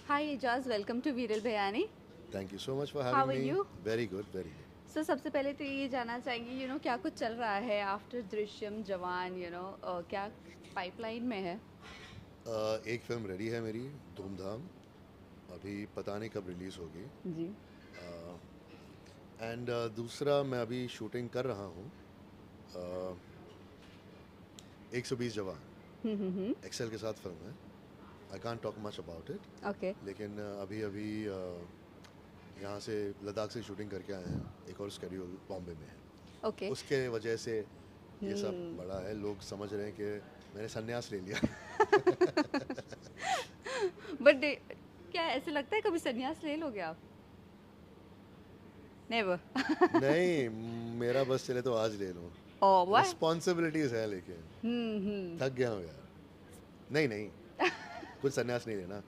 Hi Ijaz, welcome to Viral Bhayani. Thank you so much for How having are me. you? Very good, very good. So सबसे पहले तो ये जानना चाहेंगे क्या कुछ चल रहा है आफ्टर दृश्यम जवान क्या पाइपलाइन में है? एक फिल्म रेडी है मेरी, धूमधाम। अभी पता नहीं कब रिलीज़ होगी। जी। एंड दूसरा मैं अभी शूटिंग कर रहा हूँ, 120 जवान। हम्म। एक्सेल के साथ फिल्म है। I can't talk much about it, okay. लेकिन अभी अभी यहाँ से लद्दाख से शूटिंग करके आए हैं। एक और स्केड्यूल बॉम्बे में है। ओके। उसके वजह से ये सब हम्म। बड़ा है। लोग समझ रहे हैं कि मैंने संन्यास ले लिया। बट क्या ऐसे लगता है कभी संन्यास ले लोगे आप? नेवर। नहीं, मेरा बस चले तो आज ले लो। ओह वाह। रिस्पॉन्सिबिलिटीज है, लेकिन हम्म। थक गया हूँ यार। नहीं नहीं, कुछ संन्यास नहीं लेना।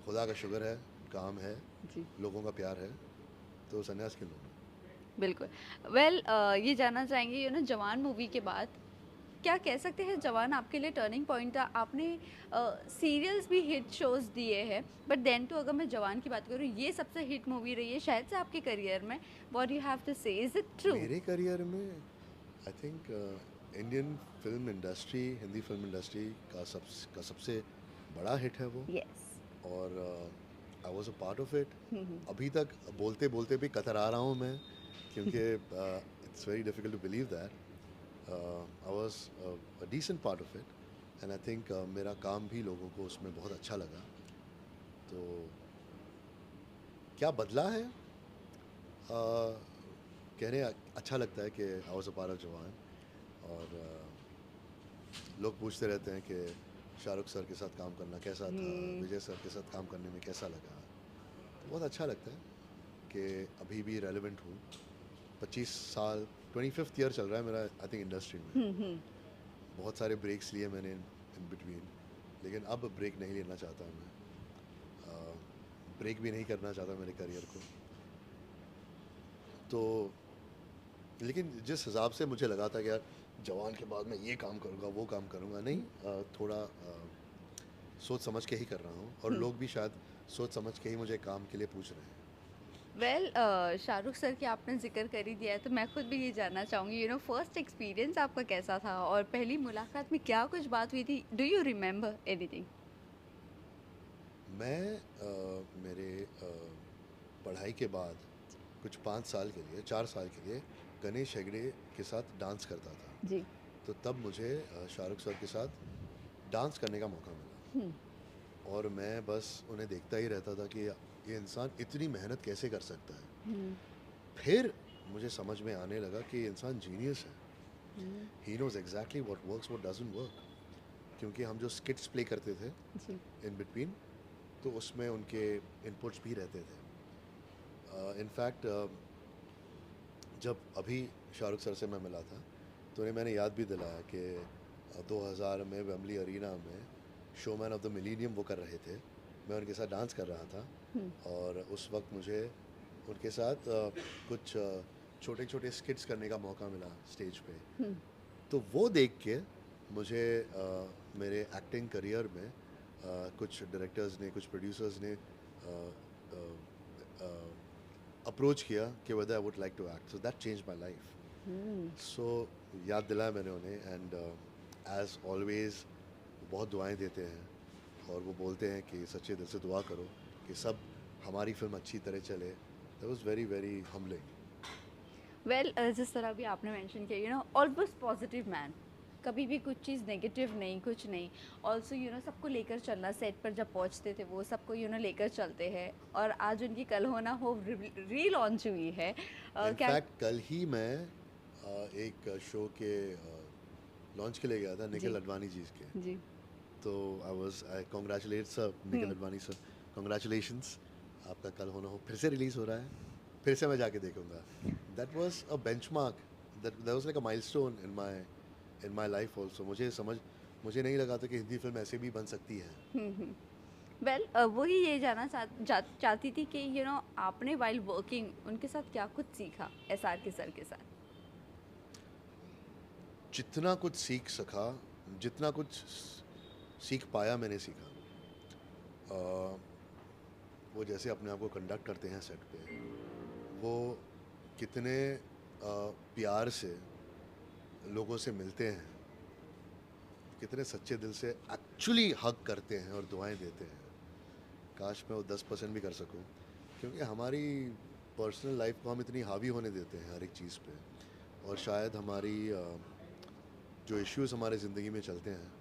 खुदा का शुक्र है, काम है, जी। लोगों का प्यार है, तो संन्यास क्यों लूँगा। बिल्कुल। वेल ये जानना चाहेंगे जवान मूवी के बाद क्या कह सकते हैं जवान आपके लिए टर्निंग पॉइंट था? आपने सीरियल्स भी हिट शोज दिए हैं, बट देन तो अगर मैं जवान की बात करूँ ये सबसे हिट मूवी रही है शायद से आपके करियर में। व्हाट यू हैव टू से, इज इट ट्रू? मेरे करियर में I think Indian film industry, Hindi film industry का सबसे बड़ा हिट है वो। यस। और आई was a part of it. अभी तक बोलते बोलते भी कतरा रहा हूँ मैं, क्योंकि it's very difficult to believe that I was a decent part of it. And I think मेरा काम भी लोगों को उसमें बहुत अच्छा लगा। तो क्या बदला है, कहने अच्छा लगता है कि आई वॉज अ पार्ट ऑफ जवान। और लोग पूछते रहते हैं कि शाहरुख सर के साथ काम करना कैसा था, विजय सर के साथ काम करने में कैसा लगा। तो बहुत अच्छा लगता है कि अभी भी रेलेवेंट हूँ। 25 साल, 25th ईयर चल रहा है मेरा आई थिंक इंडस्ट्री में। बहुत सारे ब्रेक्स लिए मैंने इन बिटवीन, लेकिन अब ब्रेक नहीं लेना चाहता मैं। ब्रेक भी नहीं करना चाहता मेरे करियर को। तो लेकिन जिस हिसाब से मुझे लगा था कि यार जवान के बाद मैं ये काम करूँगा, वो काम करूँगा, नहीं, थोड़ा सोच समझ के ही कर रहा हूँ। और लोग भी शायद सोच समझ के ही मुझे काम के लिए पूछ रहे हैं। वेल शाहरुख सर की आपने जिक्र कर ही दिया है तो मैं खुद भी ये जानना चाहूँगी फर्स्ट एक्सपीरियंस आपका कैसा था और पहली मुलाकात में क्या कुछ बात हुई थी? Do you remember anything? मैं मेरे पढ़ाई के बाद कुछ 5 साल के लिए, 4 साल के लिए गणेश हेगड़े के साथ डांस करता था। जी। तो तब मुझे शाहरुख सर के साथ डांस करने का मौका मिला। और मैं बस उन्हें देखता ही रहता था कि ये इंसान इतनी मेहनत कैसे कर सकता है। फिर मुझे समझ में आने लगा कि ये इंसान जीनियस है। He knows exactly what works, what doesn't work. क्योंकि हम जो स्किट्स प्ले करते थे जी। इन बिटवीन, तो उसमें उनके इनपुट्स भी रहते थे। इनफैक्ट जब अभी शाहरुख सर से मैं मिला था तो उन्हें मैंने याद भी दिलाया कि 2000 में वेम्बली अरीना में शोमैन ऑफ द मिलीनियम वो कर रहे थे। मैं उनके साथ डांस कर रहा था, और उस वक्त मुझे उनके साथ कुछ छोटे छोटे स्किट्स करने का मौका मिला स्टेज पे। तो वो देख के मुझे मेरे एक्टिंग करियर में कुछ डायरेक्टर्स ने, कुछ प्रोड्यूसर्स ने अप्रोच किया कि whether I would like to act. So that change my life. So याद दिलाया मैंने उन्हें। एंड एज ऑलवेज बहुत दुआएं देते हैं, और वो बोलते हैं कि सच्चे दिल से दुआ करो कि सब हमारी फिल्म अच्छी तरह चले। That was very very humbling. Well जिस तरह भी आपने मेंशन किया ऑलवेज पॉजिटिव मैन, कभी भी कुछ चीज़ नेगेटिव नहीं, कुछ नहीं। ऑल्सो सबको लेकर चलना, सेट पर जब पहुंचते थे वो सबको लेकर चलते हैं। और आज उनकी कल हो ना हो री लॉन्च हुई है। क्या? इनफैक्ट कल ही मैं एक शो के लॉन्च के लिए गया था, जी। निखिल अडवाणी जी के। जी। तो I congratulate sir, Nikhil Advani sir, congratulations. आपका कल होना हो फिर से रिलीज़ हो रहा है, फिर से मैं जाके देखूंगा। That was a benchmark, that was like a milestone in my life also. मुझे नहीं लगा था कि हिंदी फिल्म ऐसे भी बन सकती है। वेल वही ये जानना चाहती थी कि आपने वाइल वर्किंग उनके साथ क्या कुछ सीखा एसआर के सर के साथ? जितना कुछ सीख सका, जितना कुछ सीख पाया, मैंने सीखा। वो जैसे अपने आप को कंडक्ट करते हैं सेट पे, वो कितने प्यार से लोगों से मिलते हैं, कितने सच्चे दिल से एक्चुअली हग करते हैं और दुआएं देते हैं। काश मैं वो 10% भी कर सकूं, क्योंकि हमारी पर्सनल लाइफ को हम इतनी हावी होने देते हैं हर एक चीज़ पे, और शायद हमारी जो इश्यूज़ हमारे ज़िंदगी में चलते हैं,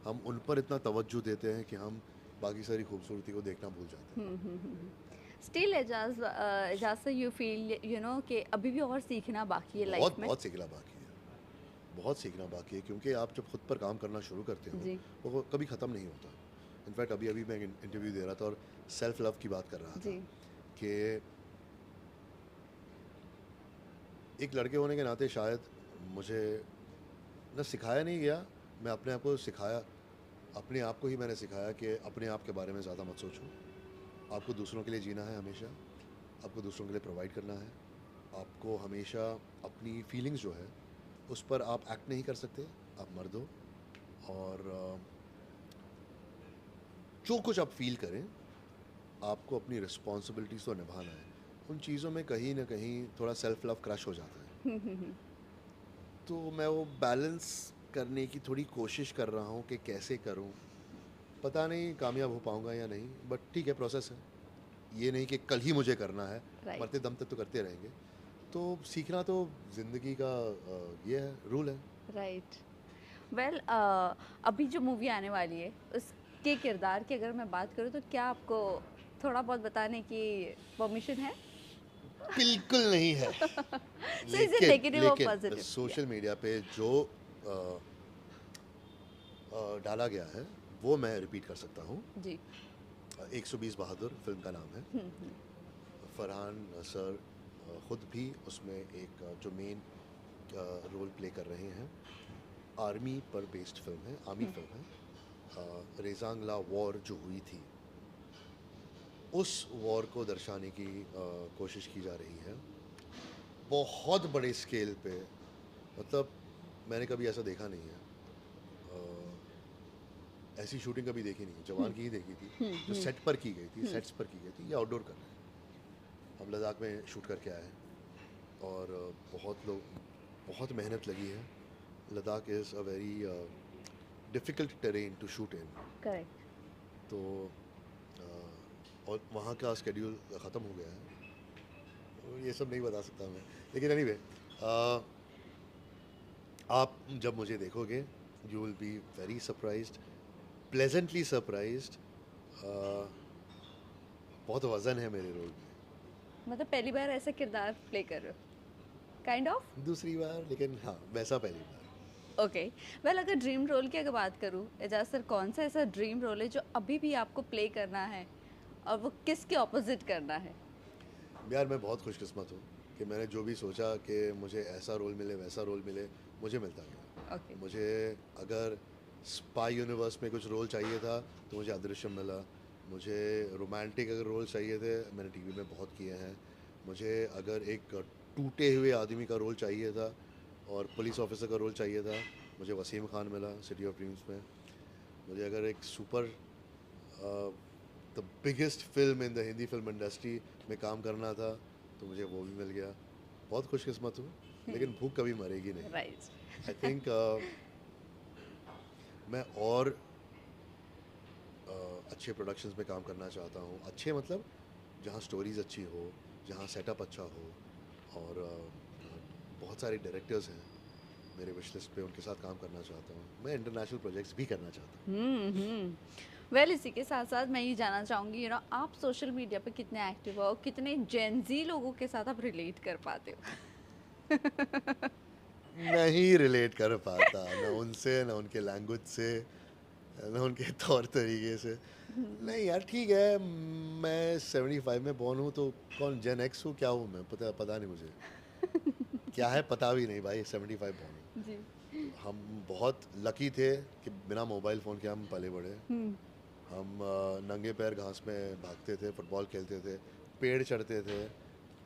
हम उन पर इतना तवज्जो देते हैं कि हम बाकी सारी खूबसूरती को देखना भूल जाते हैं। स्टिल एजाज एजाज से यू फील यू नो कि अभी भी और सीखना बाकी है बहुत लाइफ में। बहुत सीखना बाकी है, बहुत सीखना बाकी है, क्योंकि आप जब खुद पर काम करना शुरू करते हो, जी वो कभी ख़त्म नहीं होता। इनफैक्ट अभी अभी मैं एक इंटरव्यू दे रहा था और सेल्फ लव की बात कर रहा था जी कि एक लड़के होने के नाते शायद मुझे ना सिखाया नहीं गया, मैं अपने आप को सिखाया, अपने आप को ही मैंने सिखाया कि अपने आप के बारे में ज़्यादा मत सोचो। आपको दूसरों के लिए जीना है हमेशा, आपको दूसरों के लिए प्रोवाइड करना है, आपको हमेशा अपनी फीलिंग्स जो है उस पर आप एक्ट नहीं कर सकते, आप मर्द हो, और जो कुछ आप फील करें आपको अपनी रिस्पॉन्सिबिलिटीज़ तो निभाना है। उन चीज़ों में कहीं ना कहीं थोड़ा सेल्फ लव क्रश हो जाता है, तो मैं वो बैलेंस करने की थोड़ी कोशिश कर रहा हूँ कि कैसे करूँ। पता नहीं कामयाब हो पाऊँगा या नहीं, बट ठीक है, प्रोसेस है। ये नहीं कि कल ही मुझे करना है, राइट मरते दम तक तो करते रहेंगे। तो सीखना तो ज़िंदगी का ये है, रूल है। राइट। वेल अभी जो मूवी आने वाली है उसके किरदार की अगर मैं बात करूँ तो क्या आपको थोड़ा बहुत बताने की परमिशन है? बिल्कुल नहीं है। सो इज इट लेकिन नेगेटिव और लेकिन पॉजिटिव? सोशल मीडिया पे जो डाला गया है वो मैं रिपीट कर सकता हूँ। जी 120 बहादुर फिल्म का नाम है। फरहान सर ख़ुद भी उसमें एक जो मेन रोल प्ले कर रहे हैं। आर्मी पर बेस्ड फिल्म है, आर्मी फिल्म है। रेजांगला वॉर जो हुई थी, उस वॉर को दर्शाने की कोशिश की जा रही है बहुत बड़े स्केल पे। मतलब मैंने कभी ऐसा देखा नहीं है, ऐसी शूटिंग कभी देखी नहीं है। जवान की ही देखी थी जो सेट पर की गई थी, सेट्स पर की गई थी, या आउटडोर कर रहे हैं। हम लद्दाख में शूट करके आए हैं और बहुत मेहनत लगी है। Ladakh is a very difficult terrain to shoot in. Correct. तो और वहाँ का स्केड्यूल ख़त्म हो गया है, तो ये सब नहीं बता सकता मैं, लेकिन एनीवे आप जब मुझे देखोगे you will be very surprised, pleasantly surprised. बहुत वज़न है मेरे रोल में, मतलब पहली बार ऐसा किरदार प्ले कर रहे हो काइंड ऑफ? दूसरी बार, लेकिन हाँ वैसा पहली बार। ओके। वेल अगर ड्रीम रोल की अगर बात करूँ एजाज सर, कौन सा ऐसा ड्रीम रोल है जो अभी भी आपको प्ले करना है और वो किसके ऑपोजिट करना है? यार मैं बहुत खुशकिस्मत हूँ कि मैंने जो भी सोचा कि मुझे ऐसा रोल मिले वैसा रोल मिले, मुझे मिलता गया। ओके मुझे अगर स्पाई यूनिवर्स में कुछ रोल चाहिए था तो मुझे अदृश्यम मिला। मुझे रोमांटिक अगर रोल चाहिए थे, मैंने टीवी में बहुत किए हैं। मुझे अगर एक टूटे हुए आदमी का रोल चाहिए था और पुलिस ऑफिसर का रोल चाहिए था, मुझे वसीम खान मिला सिटी ऑफ ड्रीम्स में। मुझे अगर एक super the biggest film in the Hindi film industry में काम करना था तो मुझे वो भी मिल गया। बहुत खुशकिस्मत हूँ, लेकिन भूख कभी मरेगी नहीं। राइट। आई थिंक मैं और अच्छे प्रोडक्शंस में काम करना चाहता हूँ। अच्छे मतलब जहाँ स्टोरीज़ अच्छी हो, जहाँ सेटअप अच्छा हो, और बहुत सारे डायरेक्टर्स हैं मेरे विश लिस्ट पे, उनके साथ काम करना चाहता हूँ। मैं इंटरनेशनल प्रोजेक्ट्स भी करना चाहता वेल इसी के साथ साथ मैं ये जानना चाहूँगी यू नो आप सोशल मीडिया पे कितने एक्टिव हो, कितने जेनजी लोगों के साथ आप रिलेट कर पाते हो? हूँ। नहीं रिलेट कर पाता, न उनसे, न उनके लैंग्वेज से, न उनके तौर तरीके से। नहीं यार ठीक है, मैं 75 में बॉर्न हूँ, तो कौन जेन एक्स हूँ, क्या हूँ मैं, पता नहीं मुझे क्या है, पता भी नहीं भाई। 75 बॉर्न हूँ। जी हम बहुत लकी थे कि बिना मोबाइल फ़ोन के हम पले बड़े। हम नंगे पैर घास में भागते थे, फुटबॉल खेलते थे, पेड़ चढ़ते थे।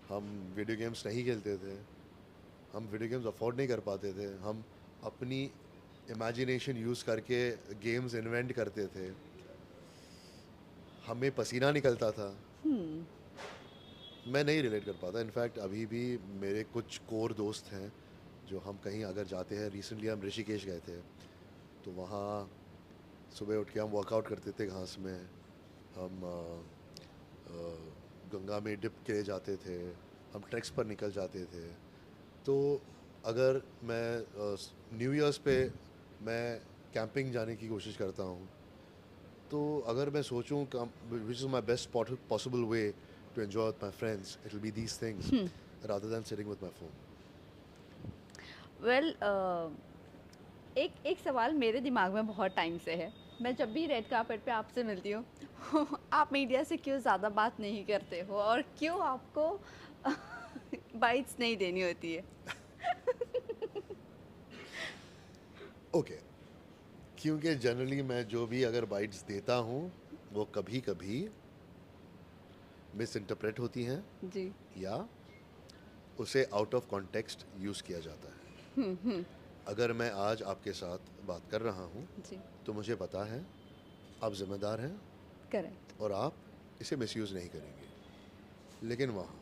हम वीडियो गेम्स नहीं खेलते थे, हम वीडियो गेम्स अफोर्ड नहीं कर पाते थे। हम अपनी इमेजिनेशन यूज़ करके गेम्स इन्वेंट करते थे। हमें पसीना निकलता था, मैं नहीं रिलेट कर पाता। इनफैक्ट अभी भी मेरे कुछ कोर दोस्त हैं जो हम कहीं अगर जाते हैं, रिसेंटली हम ऋषिकेश गए थे, तो वहाँ सुबह उठ के हम वर्कआउट करते थे घास में। हम गंगा में डिप के लिए जाते थे, हम ट्रैक्स पर निकल जाते थे। तो अगर मैं न्यू ईयर्स पे मैं कैंपिंग जाने की कोशिश करता हूँ, तो अगर मैं सोचूं which is my best possible way to enjoy with my friends, it will be these things rather than sitting with my phone. Well एक एक सवाल मेरे दिमाग में बहुत टाइम से है। मैं जब भी रेड कार्पेट पे आपसे मिलती हूँ आप मीडिया से क्यों ज़्यादा बात नहीं करते हो और क्यों आपको बाइट्स नहीं देनी होती है? ओके, क्योंकि जनरली मैं जो भी अगर बाइट्स देता हूँ वो कभी कभी मिस इंटरप्रेट होती हैं जी। या उसे आउट ऑफ कॉन्टेक्स्ट यूज़ किया जाता है। अगर मैं आज आपके साथ बात कर रहा हूँ जी। तो मुझे पता है आप जिम्मेदार हैं करेक्ट। और आप इसे मिसयूज़ नहीं करेंगे। लेकिन वहाँ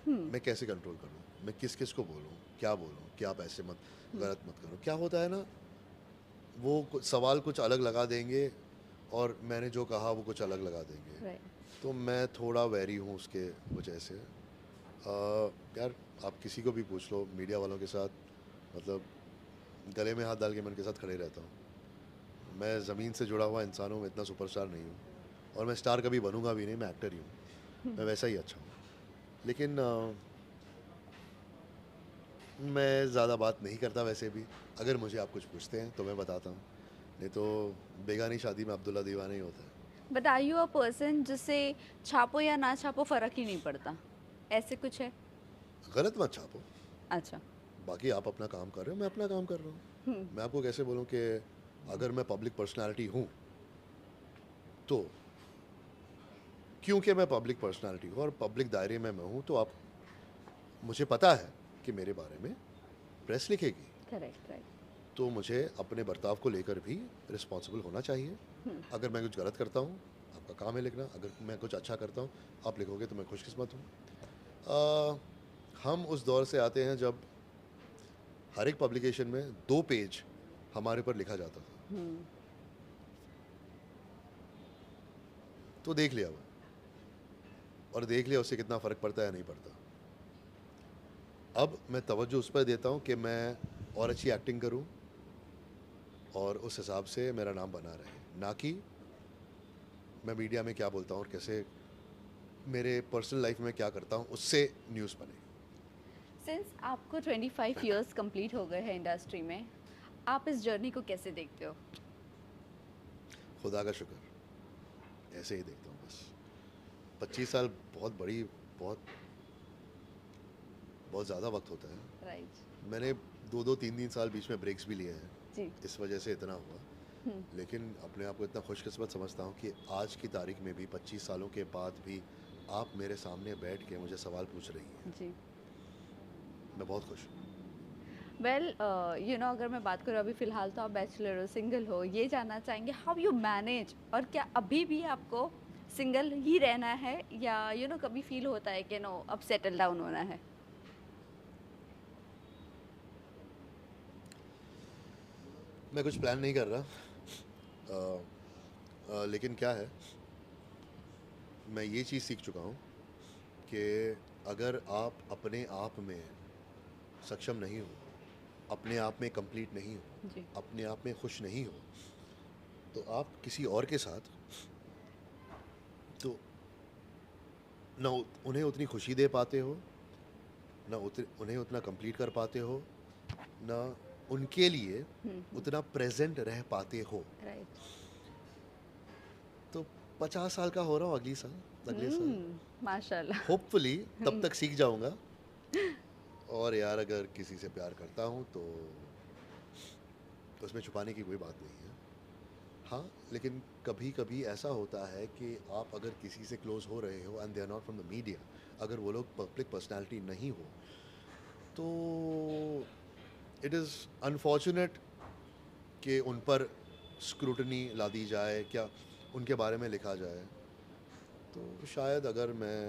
मैं कैसे कंट्रोल करूँ, मैं किस किस को बोलूँ, क्या बोलूँ कि आप ऐसे मत, गलत मत करो। क्या होता है ना, वो सवाल कुछ अलग लगा देंगे और मैंने जो कहा वो कुछ अलग लगा देंगे। राइट। तो मैं थोड़ा वैरी हूँ उसके वजह से। यार आप किसी को भी पूछ लो मीडिया वालों के साथ, मतलब गले में हाथ डाल के मैं उनके साथ खड़े रहता हूँ। मैं ज़मीन से जुड़ा हुआ इंसान हूँ, मैं इतना सुपरस्टार नहीं हूँ और मैं स्टार कभी बनूंगा भी नहीं, मैं एक्टर ही हूँ, मैं वैसा ही अच्छा हूँ। लेकिन मैं ज़्यादा बात नहीं करता वैसे भी। अगर मुझे आप कुछ पूछते हैं तो मैं बताता हूँ, नहीं तो बेगानी शादी में अब्दुल्ला दीवाना ही होता है। But are you a person जिससे छापो या ना छापो फ़र्क ही नहीं पड़ता, ऐसे कुछ है? गलत मत छापो, अच्छा। बाकी आप अपना काम कर रहे हो, मैं अपना काम कर रहा हूँ। मैं आपको कैसे बोलूँ कि अगर मैं पब्लिक पर्सनालिटी हूँ तो क्योंकि मैं पब्लिक पर्सनालिटी हूँ और पब्लिक दायरे में मैं हूँ, तो आप, मुझे पता है कि मेरे बारे में प्रेस लिखेगी, करेक्ट। राइट। तो मुझे अपने बर्ताव को लेकर भी रिस्पॉन्सिबल होना चाहिए। अगर मैं कुछ गलत करता हूँ, आपका काम है लिखना। अगर मैं कुछ अच्छा करता हूँ, आप लिखोगे तो मैं खुशकिस्मत हूँ। हम उस दौर से आते हैं जब हर एक पब्लिकेशन में 2 पेज हमारे ऊपर लिखा जाता था, तो देख लिया वो, और देख लिया उससे कितना फ़र्क पड़ता है या नहीं पड़ता। अब मैं तवज्जो उस पर देता हूँ कि मैं और अच्छी एक्टिंग करूँ और उस हिसाब से मेरा नाम बना रहे, ना कि मैं मीडिया में क्या बोलता हूँ और कैसे मेरे पर्सनल लाइफ में क्या करता हूँ उससे न्यूज़ बने। सिंस आपको 25 इयर्स कंप्लीट हो गए हैं इंडस्ट्री में, आप इस जर्नी को कैसे देखते हो? खुदा का शुक्र, ऐसे ही देखता हूँ बस। 25 साल बहुत बड़ी, बहुत बहुत ज़्यादा वक्त होता है। राइट। मैंने 2-2 3-3 साल बीच में ब्रेक्स भी लिए हैं, जी। इस वजह से इतना हुआ। लेकिन अपने आप को इतना खुशकिस्मत समझता हूँ कि आज की तारीख में भी 25 सालों के बाद भी आप मेरे सामने बैठ के मुझे सवाल पूछ रही हैं, जी। मैं बहुत खुश हूँ। वेल यू नो, अगर मैं बात करूँ अभी फ़िलहाल तो आप बैचलर हो, सिंगल हो, ये जानना चाहेंगे हाउ यू मैनेज, और क्या अभी भी आपको सिंगल ही रहना है या यू नो कभी फील होता है कि नो अब सेटल डाउन होना है? मैं कुछ प्लान नहीं कर रहा, लेकिन क्या है, मैं ये चीज़ सीख चुका हूँ कि अगर आप अपने आप में सक्षम नहीं हो, अपने आप में कंप्लीट नहीं हो, जी। अपने आप में खुश नहीं हो, तो आप किसी और के साथ तो ना उन्हें उतनी खुशी दे पाते हो, ना उन्हें उतना कंप्लीट कर पाते हो, ना उनके लिए उतना प्रेजेंट रह पाते हो। राइट। तो 50 साल का हो रहा हूँ अगले साल, माशाल्लाह। होपफुली तब तक सीख जाऊंगा। और यार अगर किसी से प्यार करता हूँ तो उसमें छुपाने की कोई बात नहीं है। हाँ, लेकिन कभी कभी ऐसा होता है कि आप अगर किसी से क्लोज हो रहे हो and they are not from the media, अगर वो लोग पब्लिक पर्सनालिटी नहीं हो, तो इट इज़ अनफॉर्चुनेट कि उन पर स्क्रूटनी ला दी जाए, क्या उनके बारे में लिखा जाए। तो शायद अगर मैं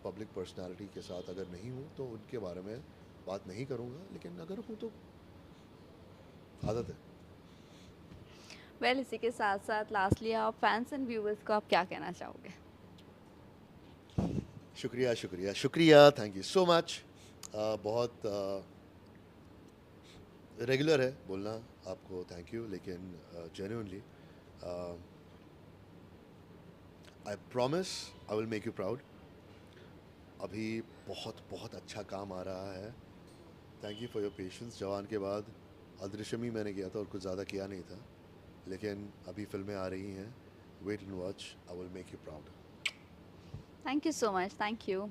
पब्लिक पर्सनालिटी के साथ अगर नहीं हूँ तो उनके बारे में बात नहीं करूँगा, लेकिन अगर हूँ तो आदत है। वेल इसी के साथ साथ लास्टली आप फैंस एंड व्यूअर्स को आप क्या कहना चाहोगे? शुक्रिया, शुक्रिया, शुक्रिया, थैंक यू सो मच। बहुत रेगुलर है बोलना आपको थैंक यू, लेकिन genuinely I promise I will make you proud. अभी बहुत बहुत अच्छा काम आ रहा है। Thank you for your patience. जवान के बाद अदृश्यम ही मैंने किया था और कुछ ज़्यादा किया नहीं था, लेकिन अभी फिल्में आ रही हैं। Wait and watch, I will make you proud. Thank you so much, thank you.